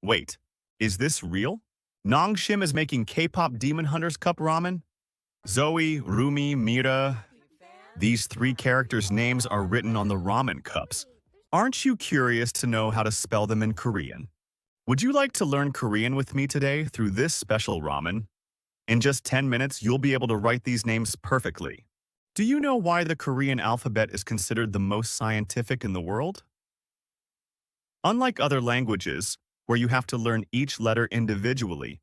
Wait, is this real? Nongshim is making K-pop Demon Hunters Cup ramen? Zoey, Rumi, Mira. These three characters' names are written on the ramen cups. Aren't you curious to know how to spell them in Korean? Would you like to learn Korean with me today through this special ramen? In just 10 minutes, you'll be able to write these names perfectly. Do you know why the Korean alphabet is considered the most scientific in the world? Unlike other languages, where you have to learn each letter individually,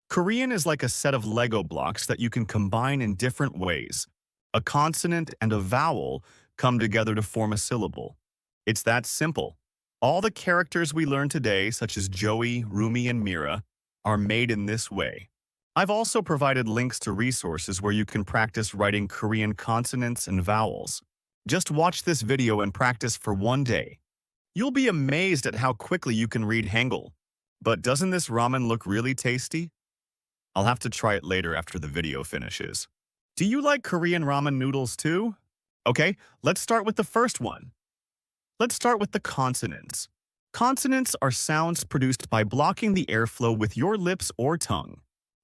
Korean is like a set of Lego blocks that you can combine in different ways. A consonant and a vowel come together to form a syllable. It's that simple. All the characters we learn today, such as Joey, Rumi, and Mira, are made in this way. I've also provided links to resources where you can practice writing Korean consonants and vowels. Just watch this video and practice for one day. You'll be amazed at how quickly you can read Hangul. But doesn't this ramen look really tasty? I'll have to try it later after the video finishes. Do you like Korean ramen noodles too? Okay, let's start with the first one. Let's start with the consonants. Consonants are sounds produced by blocking the airflow with your lips or tongue.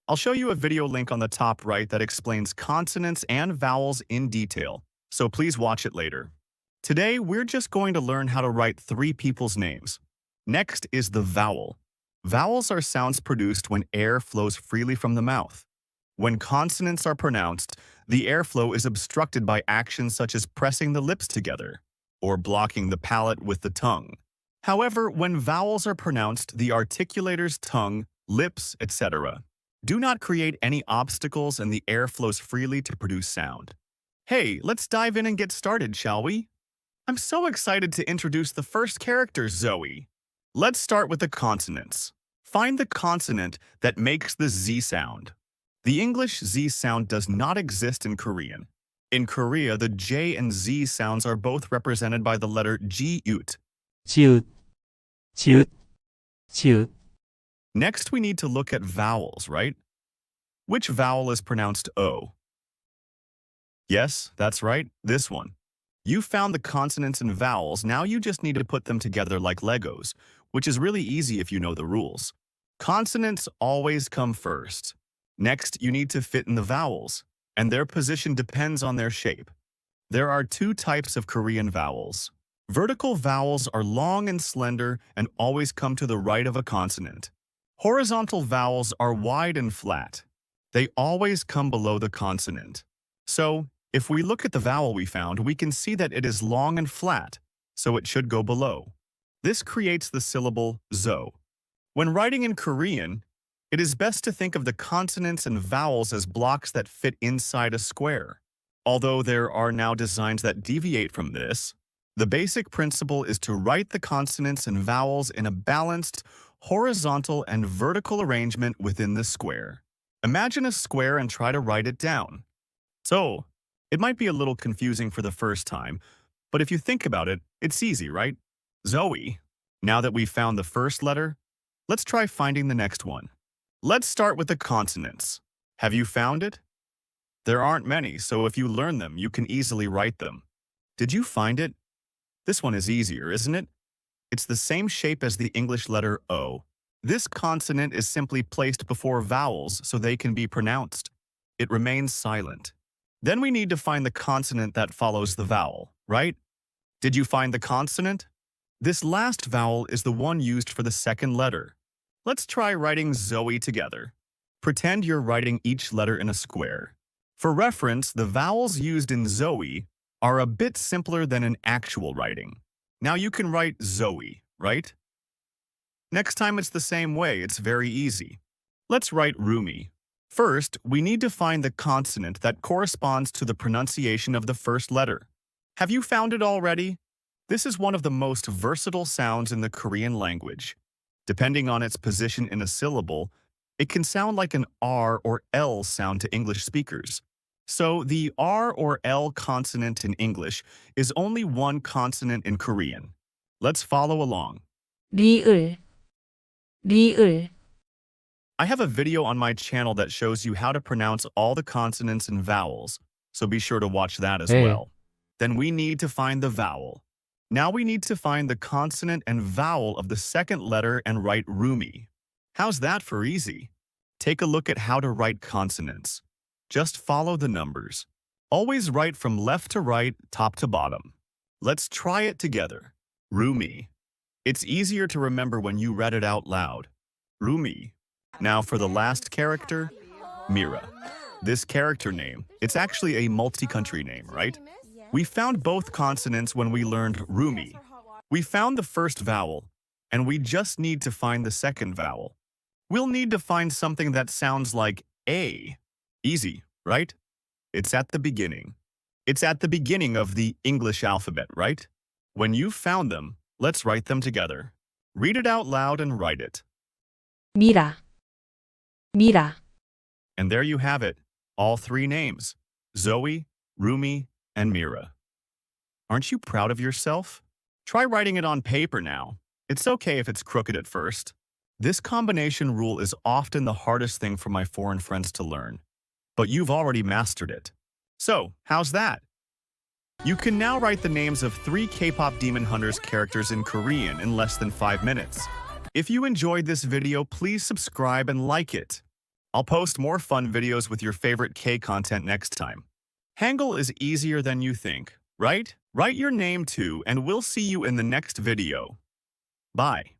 I'll show you a video link on the top right that explains consonants and vowels in detail, so please watch it later. Today, we're just going to learn how to write three people's names. Next is the vowel. Vowels are sounds produced when air flows freely from the mouth. When consonants are pronounced, the airflow is obstructed by actions such as pressing the lips together or blocking the palate with the tongue. However, when vowels are pronounced, the articulator's tongue, lips, etc. do not create any obstacles and the air flows freely to produce sound. Hey, let's dive in and get started, shall we? I'm so excited to introduce the first character, Zoey. Let's start with the consonants. Find the consonant that makes the Z sound. The English Z sound does not exist in Korean. In Korea, the J and Z sounds are both represented by the letter G-ut. 지읒, 지읒, 지읒. Next, we need to look at vowels, right? Which vowel is pronounced O? Yes, that's right, this one. You found the consonants and vowels, now you just need to put them together like Legos, which is really easy if you know the rules. Consonants always come first. Next, you need to fit in the vowels, and their position depends on their shape. There are two types of Korean vowels. Vertical vowels are long and slender and always come to the right of a consonant. Horizontal vowels are wide and flat. They always come below the consonant. So, if we look at the vowel we found, we can see that it is long and flat, so it should go below. This creates the syllable zo. When writing in Korean, it is best to think of the consonants and vowels as blocks that fit inside a square. Although there are now designs that deviate from this, the basic principle is to write the consonants and vowels in a balanced, horizontal and vertical arrangement within the square. Imagine a square and try to write it down. So, it might be a little confusing for the first time, but if you think about it, it's easy, right? Zoey. Now that we've found the first letter, let's try finding the next one. Let's start with the consonants. Have you found it? There aren't many, so if you learn them, you can easily write them. Did you find it? This one is easier, isn't it? It's the same shape as the English letter O. This consonant is simply placed before vowels so they can be pronounced. It remains silent. Then we need to find the consonant that follows the vowel, right? Did you find the consonant? This last vowel is the one used for the second letter. Let's try writing Zoey together. Pretend you're writing each letter in a square. For reference, the vowels used in Zoey are a bit simpler than in actual writing. Now you can write Zoey, right? Next time it's the same way, it's very easy. Let's write Rumi. First, we need to find the consonant that corresponds to the pronunciation of the first letter. Have you found it already? This is one of the most versatile sounds in the Korean language. Depending on its position in a syllable, it can sound like an R or L sound to English speakers. So the R or L consonant in English is only one consonant in Korean. Let's follow along. 리을, 리을. I have a video on my channel that shows you how to pronounce all the consonants and vowels, so be sure to watch that as well. Then we need to find the vowel. Now we need to find the consonant and vowel of the second letter and write Rumi, How's that for easy? Take a look at how to write consonants. Just follow the numbers. Always write from left to right, top to bottom. Let's try it together. Rumi. It's easier to remember when you read it out loud. Rumi. Now for the last character, Mira. This character name, it's actually a multi-country name, right? We found both consonants when we learned Rumi. We found the first vowel, and we just need to find the second vowel. We'll need to find something that sounds like A. Easy, right? It's at the beginning. It's at the beginning of the English alphabet, right? When you've found them, let's write them together. Read it out loud and write it. Mira, Mira, And there you have it, all three names, Zoey, Rumi, and Mira. Aren't you proud of yourself? Try writing it on paper now. It's okay if it's crooked at first. This combination rule is often the hardest thing for my foreign friends to learn, but you've already mastered it. So, how's that? You can now write the names of 3 K-pop Demon Hunters characters in Korean in less than 5 minutes. If you enjoyed this video, please subscribe and like it. I'll post more fun videos with your favorite K content next time. Hangul is easier than you think, right? Write your name too, and we'll see you in the next video. Bye.